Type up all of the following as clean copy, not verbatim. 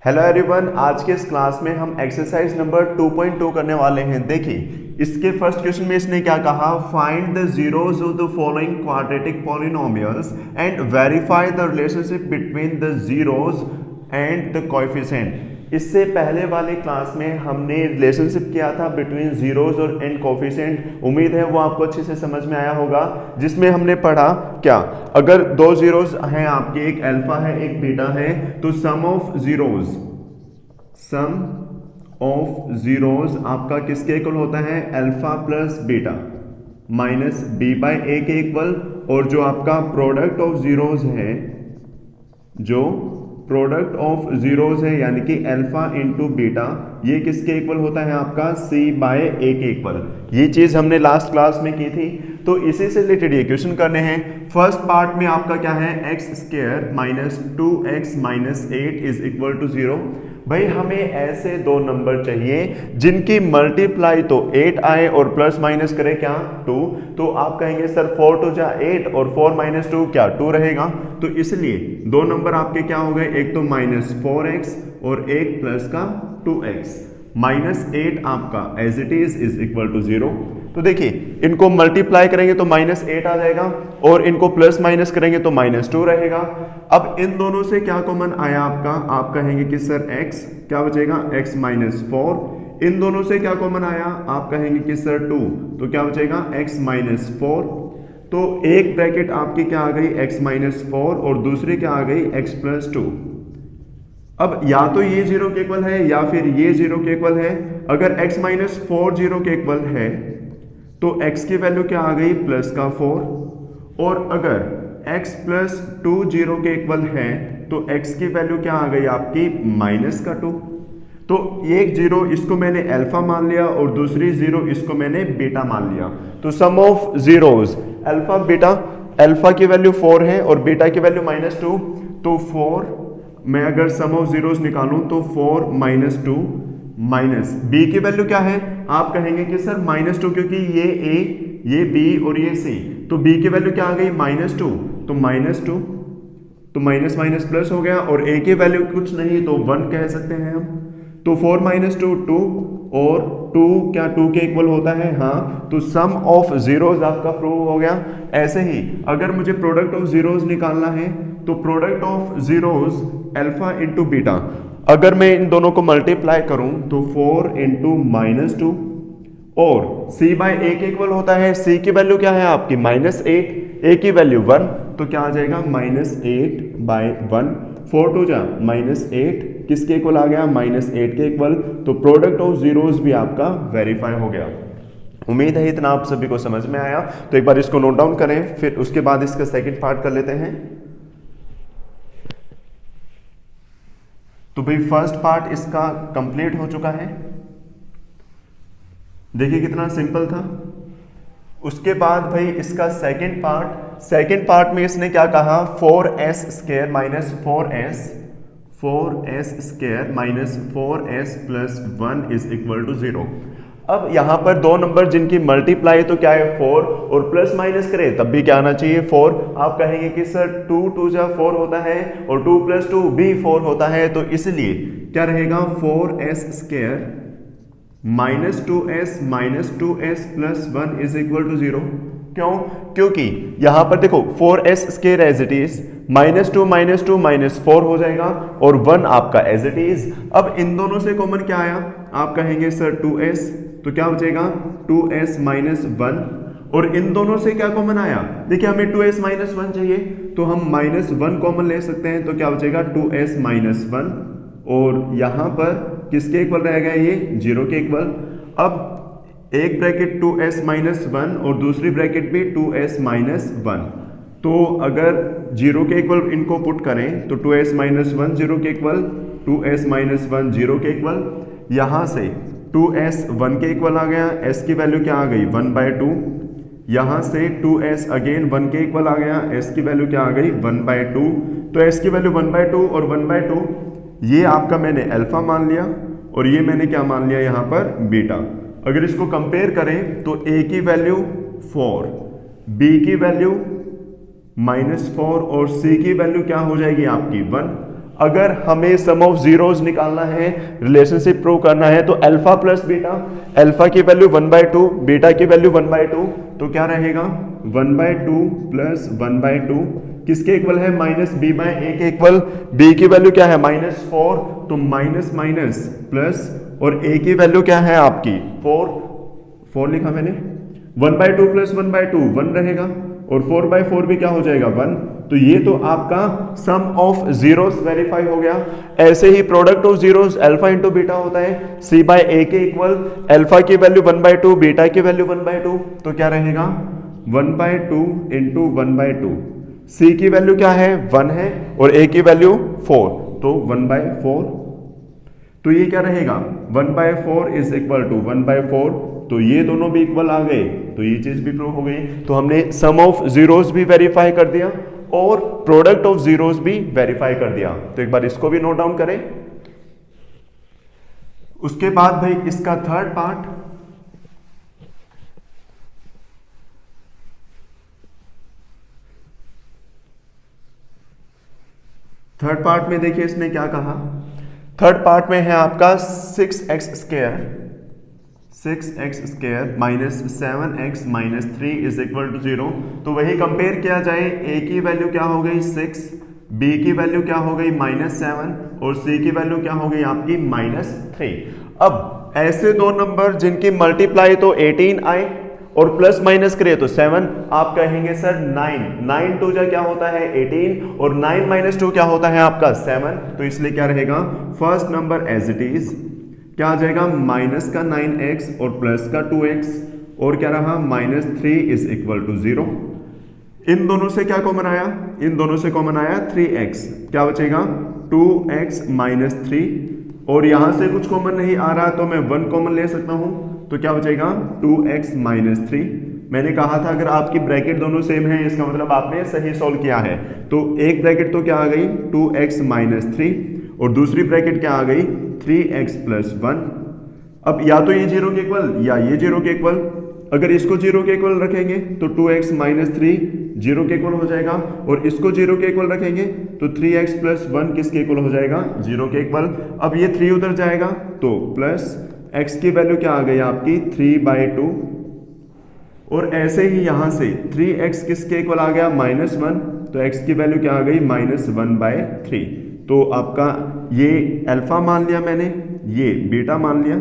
Hello everyone, आज के इस क्लास में हम एक्सरसाइज नंबर 2.2 करने वाले हैं। देखिए इसके फर्स्ट क्वेश्चन में इसने क्या कहा, find the zeros of the following quadratic polynomials and verify the relationship between the zeros and the coefficient. इससे पहले वाले क्लास में हमने रिलेशनशिप किया था बिटवीन जीरोज और एंड कोएफिशिएंट। उम्मीद है वो आपको अच्छे से समझ में आया होगा, जिसमें हमने पढ़ा क्या, अगर दो जीरोज हैं आपके, एक अल्फा है एक बीटा है, तो सम ऑफ जीरोज आपका किसके इक्वल होता है, alpha plus beta minus b by a के इक्वल। और जो आपका प्रोडक्ट ऑफ जीरोज है, जो प्रोडक्ट ऑफ जीरोज है यानी कि अल्फा इंटू बीटा, ये किसके इक्वल होता है आपका, सी बाय ए के इक्वल। ये चीज हमने लास्ट क्लास में की थी, तो इसी से रिलेटेड ये क्वेश्चन करने हैं। फर्स्ट पार्ट में आपका क्या है, x square minus 2x minus 8 is equal to 0। भाई हमें ऐसे दो नंबर चाहिए जिनकी मल्टीप्लाई तो 8 आए और प्लस माइनस करे क्या, 2। तो आप कहेंगे सर 4 टू जा 8 और 4 माइनस 2 क्या 2 रहेगा। तो इसलिए दो नंबर आपके क्या हो गए, एक तो माइनस 4x और एक प्लस का 2x। माइनस 8 आपका as it is equal to 0। तो देखिए इनको मल्टीप्लाई करेंगे तो माइनस 8 आ जाएगा और इनको प्लस माइनस करेंगे तो माइनस 2 रहेगा। अब इन दोनों से क्या कॉमन आया आपका, आप कहेंगे कि सर x क्या बचेगा, x माइनस 4। इन दोनों से क्या कॉमन आया, आप कहेंगे कि सर 2, तो क्या बचेगा x माइनस 4। तो एक ब्रैकेट आपकी क्या आ गई, x माइनस 4 और दूसरी क्या आ गई, x प्लस 2। अब या तो ये 0 के इक्वल है या फिर ये 0 के इक्वल है। अगर x माइनस 4 0 के इक्वल है तो x की वैल्यू क्या आ गई, प्लस का 4। और अगर x प्लस 2 0 के इक्वल है तो x की वैल्यू क्या आ गई आपकी, माइनस का 2। तो एक 0 इसको मैंने अल्फा मान लिया और दूसरी 0 इसको मैंने बीटा मान लिया। तो sum of zeros alpha beta, alpha की वैल्यू 4 है और बीटा की वैल्यू माइनस 2। तो 4 मैं अगर सम ऑफ जीरोज निकालूं तो 4 माइनस 2 माइनस बी की वैल्यू क्या है, आप कहेंगे कि सर माइनस 2, क्योंकि ये ए ये बी और ये सी, तो बी की वैल्यू क्या आ गई, माइनस 2। तो माइनस 2 तो माइनस माइनस प्लस हो गया और ए की वैल्यू कुछ नहीं तो 1 कह सकते हैं हम। तो 4 माइनस 2 2 और 2 क्या 2 के इक्वल होता है, हाँ। तो सम ऑफ जीरोज आपका प्रूव हो गया। ऐसे ही अगर मुझे प्रोडक्ट ऑफ जीरोज निकालना है तो product of zeros alpha into beta, अगर मैं इन दोनों को मल्टीप्लाई करूं तो 4 इंटू माइनस 2 और c बाय ए के इक्वल होता है। c की वैल्यू क्या है आपकी, माइनस 8, a की वैल्यू 1, तो क्या आ जाएगा माइनस 8 बाय 1। 4 टू जा माइनस 8 किसके इक्वल आ गया, माइनस 8 के इक्वल। तो प्रोडक्ट ऑफ जीरोज भी आपका वेरीफाई हो गया। उम्मीद है इतना आप सभी को समझ में आया। तो एक बार इसको नोट डाउन करें, फिर उसके बाद इसका सेकंड पार्ट कर लेते हैं। तो भाई फर्स्ट पार्ट इसका कंप्लीट हो चुका है, देखिए कितना सिंपल था। उसके बाद भाई इसका सेकंड पार्ट में इसने क्या कहा, 4s square minus 4s square minus 4s plus 1 is equal to 0। अब यहां पर दो नंबर जिनकी मल्टीप्लाई तो क्या है 4 और प्लस माइनस करें तब भी क्या आना चाहिए 4। आप कहेंगे कि सर 2 2 जा 4 होता है और 2 प्लस 2 भी 4 होता है, तो इसलिए क्या रहेगा 4s square minus 2s plus 1 is equal to 0। क्यों, क्योंकि यहां पर देखो 4s square as it is, minus 2 minus 4 हो जाएगा और 1 आपका एज इट इज। अब इन दोनों से कॉमन क्या आया, आप कहेंगे सर 2s, तो क्या बचेगा 2s माइनस 1। और इन दोनों से क्या कॉमन आया, देखिए हमें 2s माइनस 1 चाहिए तो हम माइनस 1 कॉमन ले सकते हैं, तो क्या बचेगा 2s माइनस 1। और यहां पर किसके इक्वल रहेगा, ये 0 के इक्वल। अब एक ब्रैकेट 2s माइनस 1 और दूसरी ब्रैकेट भी 2s माइनस 1। तो अगर 0 के इक्वल इनको पुट करें तो 2s माइनस 1 0 के इक्वल, 2s माइनस 1 0 के इक्वल। यहां से 2s 1 के इक्वल आ गया, s की वैल्यू क्या आ गई 1/2। यहां से 2s अगेन 1 के इक्वल आ गया, s की वैल्यू क्या आ गई 1/2। तो s की वैल्यू 1/2 और 1/2 ये आपका मैंने अल्फा मान लिया और ये मैंने क्या मान लिया यहाँ पर बीटा। अगर इसको कंपेयर करें तो a की वैल्यू 4, b की वैल्यू -4 और c की वैल्यू क्या हो जाएगी आपकी 1। अगर हमें सम ऑफ जीरोस निकालना है, रिलेशनशिप प्रूव करना है, तो अल्फा प्लस बीटा, अल्फा की वैल्यू 1/2, बीटा की वैल्यू 1/2, तो क्या रहेगा 1/2 प्लस 1/2 किसके इक्वल है, माइनस बी बाय ए के इक्वल। बी की वैल्यू क्या है -4, तो माइनस माइनस प्लस, और ए की वैल्यू क्या है आपकी 4 लिखा मैंने, 1/2 प्लस 1/2 1 रहेगा, और 4/4 भी क्या हो जाएगा 1। तो ये तो आपका सम ऑफ जीरोस वेरीफाई हो गया। ऐसे ही product of zeros alpha into beta होता है, सी बाय ए के इक्वल, अल्फा की वैल्यू 1/2, बीटा की वैल्यू 1/2, तो क्या रहेगा 1/2 इंटू 1/2, सी की वैल्यू क्या है 1 है, और ए की वैल्यू 4, तो 1/4। तो ये क्या रहेगा 1/4 इज इक्वल टू 1/4, तो ये दोनों भी इक्वल आ गए, तो ये चीज भी प्रूव हो गई। तो हमने सम ऑफ जीरोस भी वेरीफाई कर दिया और प्रोडक्ट ऑफ जीरोस भी वेरीफाई कर दिया। तो एक बार इसको भी नोट डाउन करें। उसके बाद भाई इसका थर्ड पार्ट, में देखिए इसने क्या कहा। थर्ड पार्ट में है आपका 6x square minus 7x minus 3 is equal to 0। तो वही कंपेयर किया जाए, a की वैल्यू क्या हो गई 6, b की वैल्यू क्या हो गई -7, और c की वैल्यू क्या हो गई आपकी -3। अब ऐसे दो नंबर जिनकी मल्टीप्लाई तो 18 आए और प्लस माइनस करे तो 7, आप कहेंगे सर 9 2 जा क्या होता है 18, और 9 माइनस 2 क्या होता है आपका 7। तो इसलिए क्या रहेगा, first number as it is क्या आ जाएगा, माइनस का 9x और प्लस का 2x, और क्या रहा -3 इज इक्वल टू 0। इन दोनों से क्या कॉमन आया, इन दोनों से कॉमन आया 3x, क्या बचेगा 2x माइनस 3, और यहां से कुछ कॉमन नहीं आ रहा तो मैं 1 कॉमन ले सकता हूं, तो क्या बचेगा 2x माइनस 3। मैंने कहा था अगर आपकी ब्रैकेट दोनों सेम है इसका मतलब आपने सही सॉल्व किया है। तो एक ब्रैकेट तो क्या आ गई 2x माइनस 3, और दूसरी ब्रैकेट क्या आ गई 3x प्लस 1। अब या तो ये 0 के इक्वल या ये 0 के इक्वल, अगर इसको 0 के इक्वल रखेंगे तो 2x माइनस 3 0 के इक्वल हो जाएगा, और इसको 0 के इक्वल रखेंगे तो 3x प्लस 1 किसके इक्वल हो जाएगा 0 के इक्वल। अब ये 3 उधर जाएगा तो प्लस x की वैल्यू क्या आ गई आपकी 3/2, और ऐसे ही यहां से 3x किसके इक्वल आ गया -1, तो x की वैल्यू क्या आ गई -1/3। तो आपका ये अल्फा मान लिया मैंने, ये बीटा मान लिया,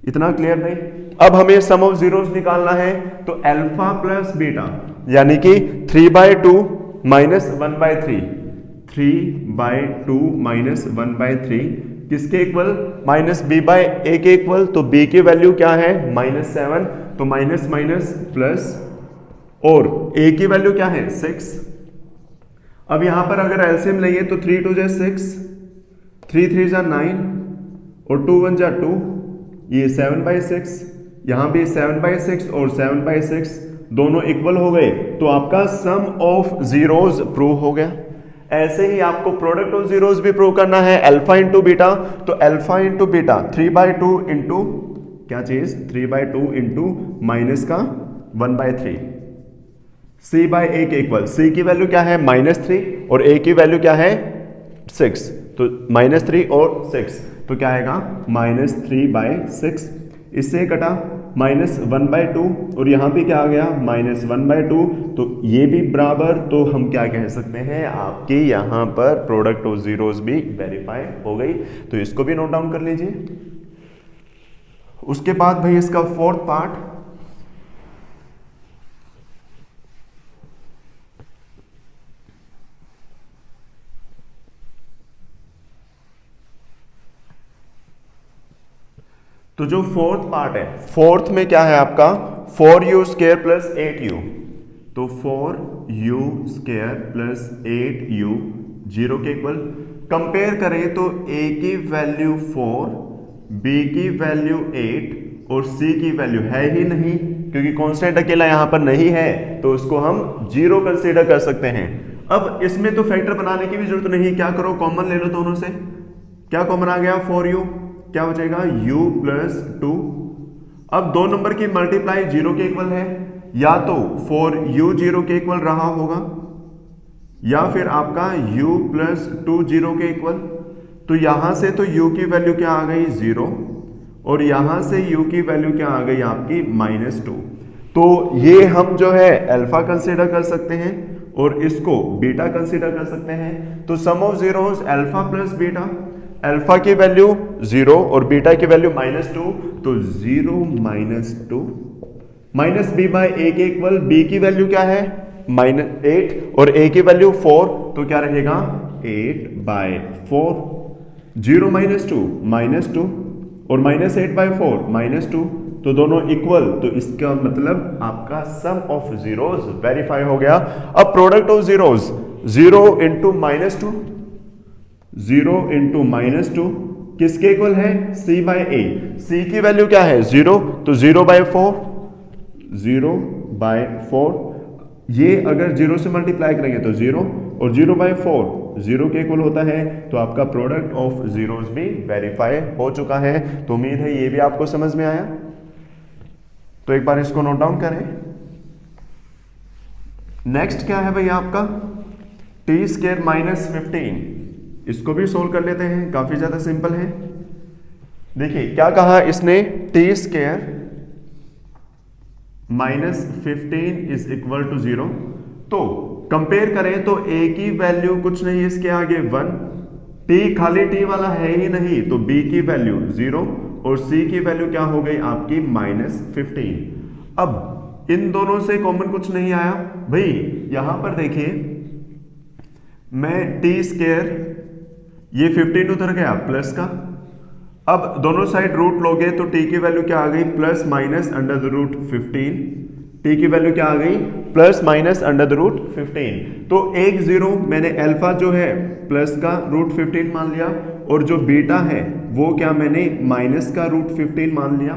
इतना क्लियर नहीं। अब हमें सम ऑफ जीरोस निकालना है, तो अल्फा प्लस बीटा यानी कि 3/2 माइनस 1/3, 3/2 माइनस 1/3 किसके equal, minus B bye a के इक्वल। तो b की वैल्यू क्या है -7, तो माइनस माइनस प्लस, और a की वैल्यू क्या है 6। अब यहां पर अगर एलसीएम लेंगे तो 3 2 जा 6, 3 3 जा 9, और 2 1 जा 2, ये 7/6, यहां भी 7/6 और 7/6 दोनों इक्वल हो गए, तो आपका सम ऑफ जीरोस प्रूव हो गया। ऐसे ही आपको प्रोडक्ट ऑफ जीरोस भी प्रूव करना है, अल्फा इंटू बीटा, तो अल्फा इंटू बीटा 3/2 इंटू क्या चीज 3/2 इंटू माइनस का 1/3, c बाय ए के इक्वल। c की वैल्यू क्या है -3 और a की वैल्यू क्या है 6, तो -3 और 6, तो क्या आएगा -3/6। इससे कटा -1/2, और यहां भी क्या आ गया -1/2, तो ये भी बराबर। तो हम क्या कह सकते हैं, आपकी यहां पर प्रोडक्ट ऑफ जीरोस भी वेरीफाई हो गई। तो इसको भी नोट डाउन कर लीजिए। उसके बाद भाई इसका फोर्थ पार्ट, तो जो फोर्थ पार्ट है, फोर्थ में क्या है आपका 4u स्क्वायर प्लस 8u, तो 4u स्क्वायर प्लस 8u 0 के इक्वल। कंपेयर करें तो a की वैल्यू 4, b की वैल्यू 8 और c की वैल्यू है ही नहीं, क्योंकि कांस्टेंट अकेला यहां पर नहीं है, तो उसको हम 0 कंसीडर कर सकते हैं। अब इसमें तो फैक्टर बनाने की भी जरूरत नहीं, क्या करो कॉमन ले लो दोनों से। क्या कॉमन आ गया 4u, क्या बचेगा u प्लस 2। अब दो नंबर की मल्टीप्लाई 0 के इक्वल है, या तो 4u 0 के इक्वल रहा होगा, या फिर आपका u प्लस 2 0 के इक्वल। तो यहां से तो u की वैल्यू क्या आ गई 0 और यहां से u की वैल्यू क्या आ गई आपकी -2। तो ये हम जो है अल्फा कंसीडर कर सकते हैं और इसको बीटा कंसीडर कर सकते हैं। तो sum of zeros alpha plus beta, alpha की वैल्यू 0 और बीटा की वैल्यू -2, तो 0 -2 माइनस बी बाई ए के इक्वल, बी की वैल्यू क्या है -8 और ए की वैल्यू 4, तो क्या रहेगा 8/4। 0 -2 और -8/4 -2, तो दोनों इक्वल, तो इसका मतलब आपका सम ऑफ जीरोस वेरीफाई हो गया। अब product of zeros 0 into -2, 0 into -2 किसके इक्वल है c बाई ए। c की वैल्यू क्या है 0, तो 0/4, 0/4। ये अगर 0 से मल्टीप्लाई करेंगे तो 0 और 0/4 0 के इक्वल होता है। तो आपका प्रोडक्ट ऑफ जीरोस भी वेरीफाई हो चुका है। तो उम्मीद है ये भी आपको समझ में आया। तो एक बार इसको नोट डाउन करें। नेक्स्ट क्या है भाई आपका t² -15, इसको भी सोल्व कर लेते हैं, काफी ज्यादा सिंपल है। देखिए क्या कहा इसने, t² -15 इज इक्वल टू 0। तो कंपेयर करें तो a की वैल्यू कुछ नहीं, इसके आगे 1, t खाली t वाला है ही नहीं, तो b की वैल्यू 0 और c की वैल्यू क्या हो गई आपकी -15। अब इन दोनों से कॉमन कुछ नहीं आया भाई। यहां पर देखिए मैं t², ये 15 उधर गया प्लस का, अब दोनों साइड रूट लोगे तो t की वैल्यू क्या आ गई ±√15, t की वैल्यू क्या आ गई ±√15। तो एक 0 मैंने अल्फा जो है प्लस का √15 मान लिया और जो बीटा है वो क्या मैंने माइनस का √15 मान लिया।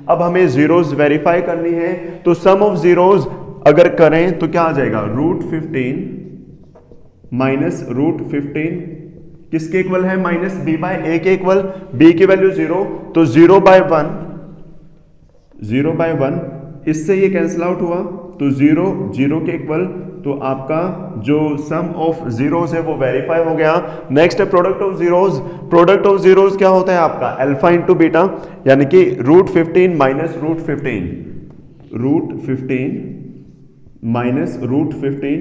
अब हमें जीरोस वेरीफाई करनी है, तो सम ऑफ जीरोस अगर करें तो क्या आ जाएगा √15 माइनस √15 किसके इक्वल है -b बाई ए के इक्वल। b की वैल्यू 0, तो 0/1, 0/1, इससे ये कैंसिल आउट हुआ, तो 0 0 के इक्वल। तो आपका जो सम ऑफ जीरोस है वो वेरीफाई हो गया। नेक्स्ट है product of zeros. Product of zeros क्या होता है आपका अल्फा इंटू बीटा, यानी कि √15 माइनस √15, √15 माइनस √15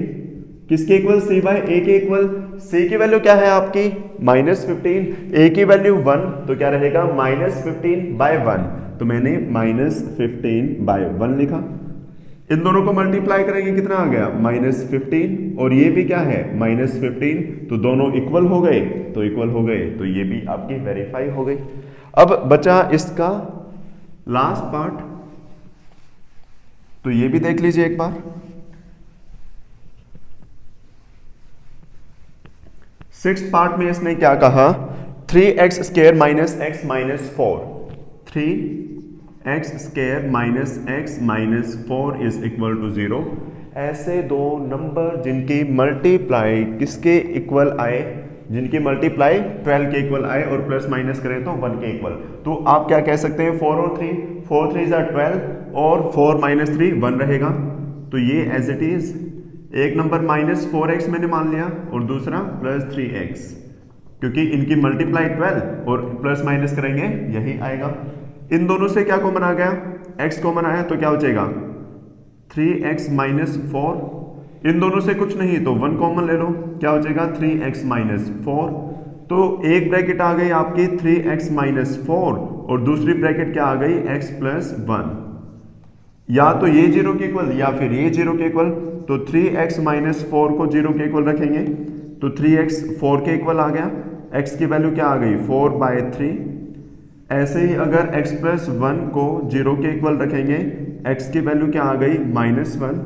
किसके इक्वल c बाई ए के इक्वल। c की वैल्यू क्या है आपकी -15, a की वैल्यू 1, तो क्या रहेगा -15/1, तो मैंने -15/1 लिखा। इन दोनों को मल्टीप्लाई करेंगे कितना आ गया -15 और ये भी क्या है -15, तो दोनों इक्वल हो गए, तो इक्वल हो गए, तो ये भी आपकी वेरीफाई हो गई। अब बचा इसका लास्ट पार्ट, तो ये भी देख लीजिए एक बार। 6th पार्ट में इसने क्या कहा 3x² - x - 4, 3x² - x - 4 is equal to 0। ऐसे दो नंबर जिनकी मल्टीप्लाई किसके इक्वल आए, जिनकी मल्टीप्लाई 12 के इक्वल आए और प्लस माइनस करें तो 1 के इक्वल, तो आप क्या कह सकते हैं 4 और 3, 4 3 = 12 और 4 - 3 1 रहेगा। तो ये एज इट इज, एक नंबर -4x मैंने मान लिया और दूसरा +3x, क्योंकि इनकी मल्टीप्लाई 12 और प्लस माइनस करेंगे यही आएगा। इन दोनों से क्या कॉमन आ गया, x कॉमन आया, तो क्या हो जाएगा 3x - 4। इन दोनों से कुछ नहीं तो 1 कॉमन ले लो, क्या हो जाएगा 3x - 4। तो एक ब्रैकेट आ गई आपकी 3x - 4 और दूसरी ब्रैकेट क्या आ गई x + 1। या तो ये 0 के इक्वल या फिर ये 0 के इक्वल, तो 3x - 4 को 0 के इक्वल रखेंगे तो 3x 4 के इक्वल आ गया, x की वैल्यू क्या आ गई 4/3। ऐसे ही अगर x + 1 को 0 के इक्वल रखेंगे, x की वैल्यू क्या आ गई -1।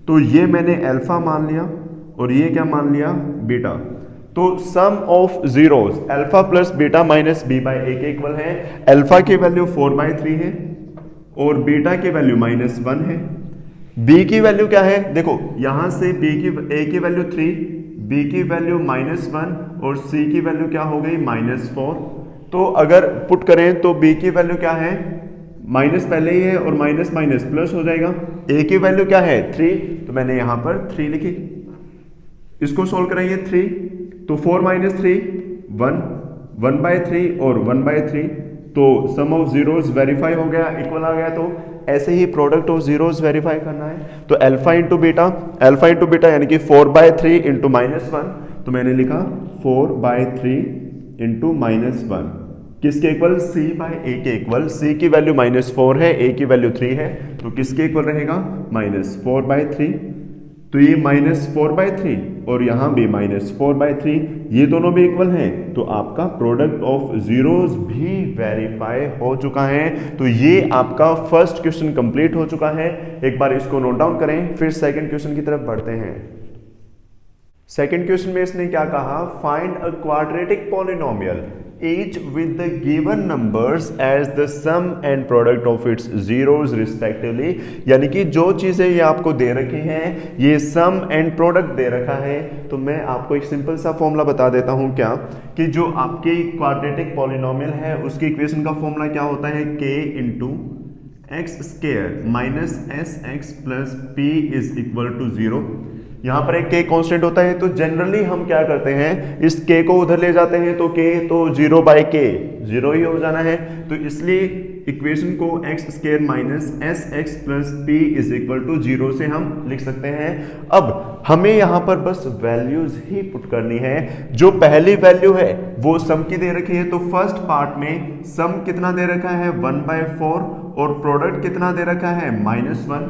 तो ये मैंने अल्फा मान लिया और ये क्या मान लिया बीटा। तो sum of zeros alpha plus beta minus b by a के इक्वल है। अल्फा की वैल्यू 4/3 है और बीटा की वैल्यू -1 है। b की वैल्यू क्या है, देखो यहां से a की वैल्यू 3, b की वैल्यू -1 और c की वैल्यू क्या हो गई -4। तो अगर पुट करें तो b की वैल्यू क्या है, माइनस पहले ही है और माइनस माइनस प्लस हो जाएगा। a की वैल्यू क्या है 3, तो मैंने यहां पर 3 लिखी। इसको सोल्व करेंगे 3, तो 4 माइनस 3 1, 1/3 और 1/3, तो सम ऑफ जीरोस वेरीफाई हो गया, इक्वल आ गया। तो ऐसे ही प्रोडक्ट ऑफ जीरोस वेरीफाई करना है, तो अल्फा इंटू बीटा यानी कि 4/3 इंटू -1, तो मैंने लिखा 4/3 इंटू -1 किसके इक्वल, c/a के इक्वल। c की वैल्यू -4 है, a की वैल्यू 3 है, तो किसके इक्वल रहेगा, -4/3। तो ये -4/3 और यहां भी -4/3, ये दोनों भी इक्वल हैं, तो आपका प्रोडक्ट ऑफ जीरोस भी वेरीफाई हो चुका है। तो ये आपका फर्स्ट क्वेश्चन कंप्लीट हो चुका है। एक बार इसको नोट डाउन करें, फिर सेकंड क्वेश्चन की तरफ बढ़ते हैं। सेकंड क्वेश्चन में इसने क्या कहा, find a quadratic polynomial each with the given numbers as the sum and product of its zeros respectively। यानी कि जो चीजें ये आपको दे रखी हैं, ये सम एंड प्रोडक्ट दे रखा है, तो मैं आपको एक सिंपल सा फॉर्मूला बता देता हूं क्या, कि जो आपके क्वाड्रेटिक पॉलिनोमियल है उसकी इक्वेशन का फॉर्मूला क्या होता है, k into x square minus s x plus p is equal to 0। यहां पर एक k कांस्टेंट होता है, तो जनरली हम क्या करते हैं, इस k को उधर ले जाते हैं, तो k तो 0/k 0 ही हो जाना है। तो इसलिए इक्वेशन को x square minus s x plus p is equal to 0 से हम लिख सकते हैं। अब हमें यहां पर बस वैल्यूज ही पुट करनी है। जो पहली वैल्यू है वो सम की दे रखी है, तो फर्स्ट पार्ट में सम कितना दे रखा है, 1/4, और प्रोडक्ट कितना दे रखा है, -1।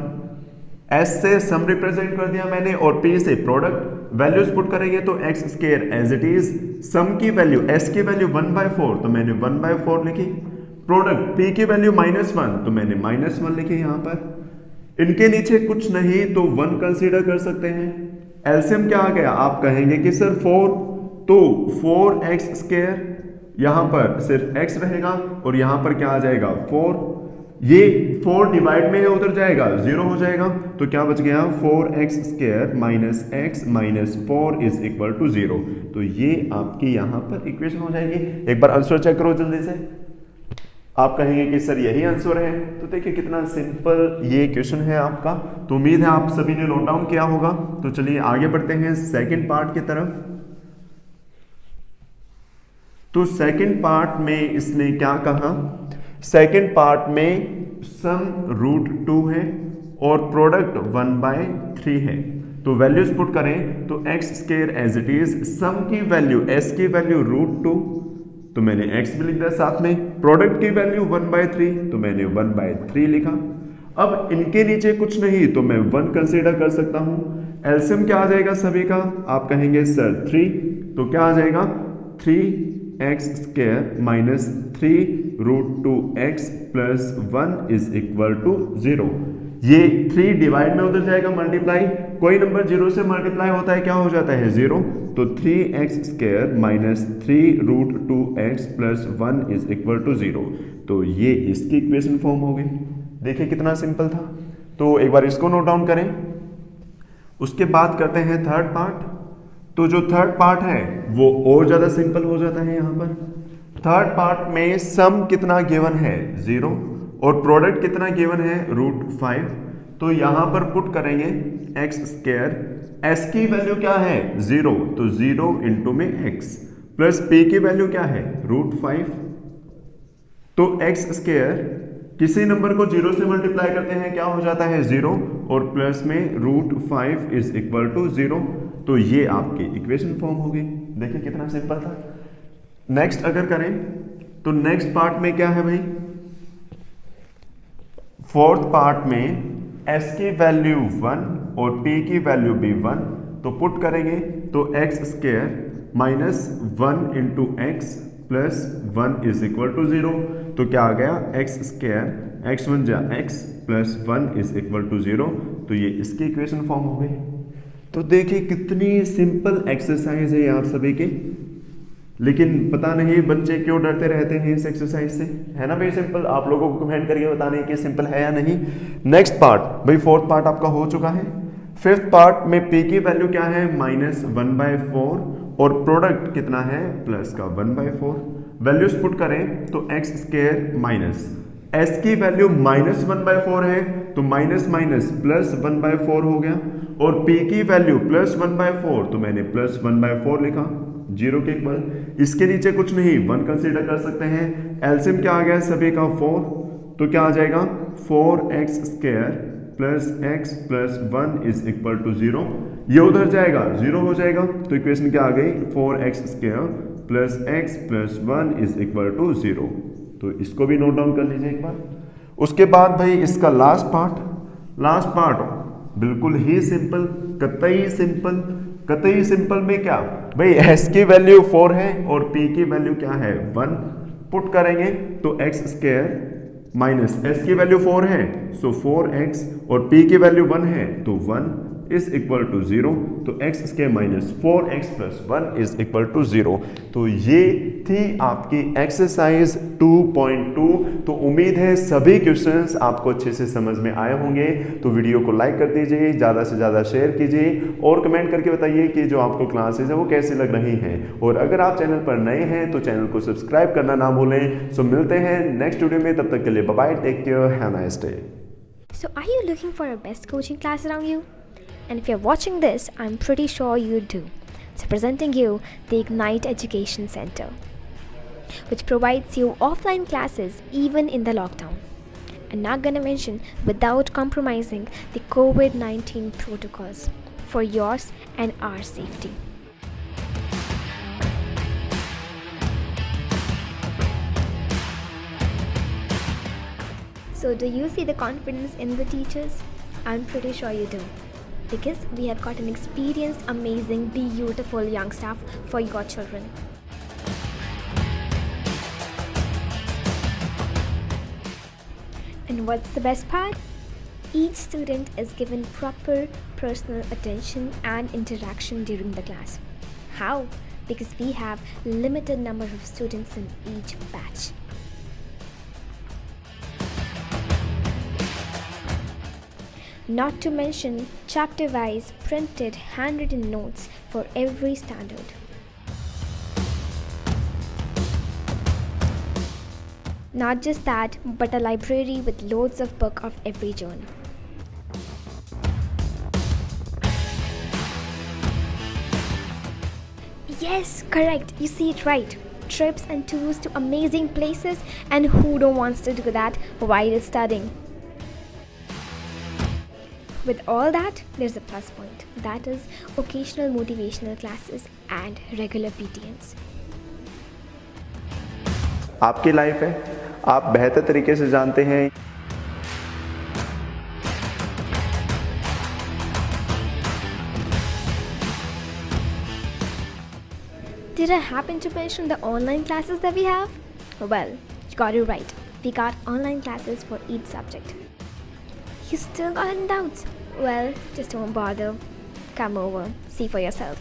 S से सम रिप्रेजेंट कर दिया मैंने, और P से प्रोडक्ट। वैल्यूज पुट करेंगे तो x square as it is, sum की वैल्यू S की वैल्यू 1/4, तो मैंने 1/4 लिखी, प्रोडक्ट P की वैल्यू -1, तो मैंने -1 लिखी। यहां पर इनके नीचे कुछ नहीं तो 1 कंसीडर कर सकते हैं। एलसीएम क्या आ गया, आप कहेंगे कि सर 4, तो 4x स्क्वायर, यहां पर सिर्फ x रहेगा, और यहां पर क्या आ जाएगा 4, ये 4 डिवाइड में है, उधर जाएगा 0 हो जाएगा, तो क्या बच गया, 4x square minus x minus 4 is equal to 0। तो ये आपकी यहां पर इक्वेशन हो जाएगी। एक बार आंसर चेक करो जल्दी से। आप कहेंगे कि सर यही आंसर है, तो देखिए कितना सिंपल ये क्वेश्चन है आपका। तो उम्मीद है आप सभी ने नोट डाउन किया होगा। तो चलिए आगे बढ़ते हैं सेकेंड पार्ट की तरफ। तो सेकेंड पार्ट में इसने क्या कहा, सेकेंड पार्ट में सम √2 है और प्रोडक्ट 1/3 है। तो वैल्यूज पुट करें तो x square as it is, sum की वैल्यू s की वैल्यू √2, तो मैंने x भी लिख दिया साथ में, प्रोडक्ट की वैल्यू 1/3, तो मैंने 1/3 लिखा। अब इनके नीचे कुछ नहीं, तो मैं 1 कंसीडर कर सकता हूं। एलसीएम क्या आ जाएगा सभी का, आप कहेंगे सर 3, तो क्या आ जाएगा 3x square minus 3√2x plus 1 is equal to 0। ये 3 डिवाइड में उधर जाएगा, मल्टीप्लाई, कोई नंबर 0 से मल्टीप्लाई होता है क्या हो जाता है 0, तो 3x square minus 3√2x plus 1 is equal to 0। तो ये इसकी इक्वेशन फॉर्म हो गई। देखिए कितना सिंपल था। तो एक बार इसको नोट डाउन करें, उसके बाद करते हैं थर्ड पार्ट। तो जो थर्ड पार्ट है वो और ज्यादा सिंपल हो जाता है। यहां पर थर्ड पार्ट में सम कितना गिवन है 0 और प्रोडक्ट कितना गिवन है √5। तो यहां पर पुट करेंगे एक्स स्क्वायर, s की वैल्यू क्या है 0, तो 0 इंटू में x प्लस p की वैल्यू क्या है √5। तो x स्क्वायर किसी नंबर को 0 से मल्टीप्लाई करते हैं क्या हो जाता है 0, और प्लस में √5 इज इक्वल टू 0। तो ये आपकी इक्वेशन फॉर्म हो गई। देखिए कितना सिंपल था। नेक्स्ट अगर करें तो नेक्स्ट पार्ट में क्या है भाई, फोर्थ पार्ट में s की वैल्यू 1 और p की वैल्यू भी 1, तो पुट करेंगे तो x square minus 1 into x plus 1 is equal to 0। तो क्या आ गया एक्स स्क्वायर x1 जा x plus 1 is equal to 0। तो ये इसकी इक्वेशन फॉर्म हो गई। तो देखिए कितनी सिंपल एक्सरसाइज है आप सभी की, लेकिन पता नहीं बच्चे क्यों डरते रहते हैं इस एक्सरसाइज से। है ना भाई सिंपल, आप लोगों को कमेंट करके बताने कि सिंपल है या नहीं। नेक्स्ट पार्ट भाई, फोर्थ पार्ट आपका हो चुका है। फिफ्थ पार्ट में p की वैल्यू क्या है -1/4 और प्रोडक्ट कितना है प्लस का 1/4। वैल्यूज पुट करें तो एक्स स्क्वायर माइनस s की वैल्यू -1/4 है तो माइनस माइनस प्लस 1/4 हो गया, और p की वैल्यू +1/4 तो मैंने +1/4 लिखा, जीरो के इक्वल। इसके नीचे कुछ नहीं, 1 कंसीडर कर सकते हैं। एलसीएम क्या आ गया सभी का 4, तो क्या आ जाएगा 4x² plus x plus 1 is equal to 0। ये उधर जाएगा 0 हो जाएगा, तो इक्वेशन क्या आ गई 4x² plus x plus 1 is equal to 0। तो इसको भी नोट डाउन कर लीजिए एक बार। उसके बाद भाई इसका लास्ट पार्ट बिल्कुल ही सिंपल, कतई सिंपल में क्या भाई, s की वैल्यू 4 है और p की वैल्यू क्या है 1, पुट करेंगे तो x² माइनस s की वैल्यू 4 है सो 4x, और p की वैल्यू 1 है तो 1 इज इक्वल टू 0, तो x² minus 4x plus 1 is equal to 0। तो ये थी आपकी एक्सरसाइज 2.2। तो उम्मीद है सभी क्वेश्चंस आपको अच्छे से समझ में आए होंगे। तो वीडियो को लाइक कर दीजिए, ज़्यादा से ज़्यादा शेयर कीजिए, और कमेंट करके बताइए कि जो आपको क्लासेज है वो कैसी लग रही हैं। और अगर आप चैनल पर नए हैं तो चैनल को सब्सक्राइब करना ना भूलें। सो मिलते हैं नेक्स्ट वीडियो में, तब तक के लिए bye bye, take care, have a nice day. So, are you looking for a best coaching class around you? And if you're watching this, I'm pretty sure you do. So, presenting you the Ignite Education Center, which provides you offline classes even in the lockdown. And not gonna mention without compromising the COVID-19 protocols for yours and our safety. So, do you see the confidence in the teachers? I'm pretty sure you do. Because we have got an experienced, amazing, beautiful young staff for your children. And what's the best part? Each student is given proper personal attention and interaction during the class. How? Because we have limited number of students in each batch. Not to mention chapter-wise printed handwritten notes for every standard. Not just that, but a library with loads of books of every genre. Yes, correct, you see it right. Trips and tours to amazing places, and who don't wants to do that while studying? With all that, there's a plus point. That is occasional motivational classes and regular PTMs. आपकी life है, आप बेहतर तरीके से जानते हैं। Did I happen to mention the online classes that we have? Well, you got it right. We got online classes for each subject. You still got any doubts? Well, just don't bother. Come over, see for yourself.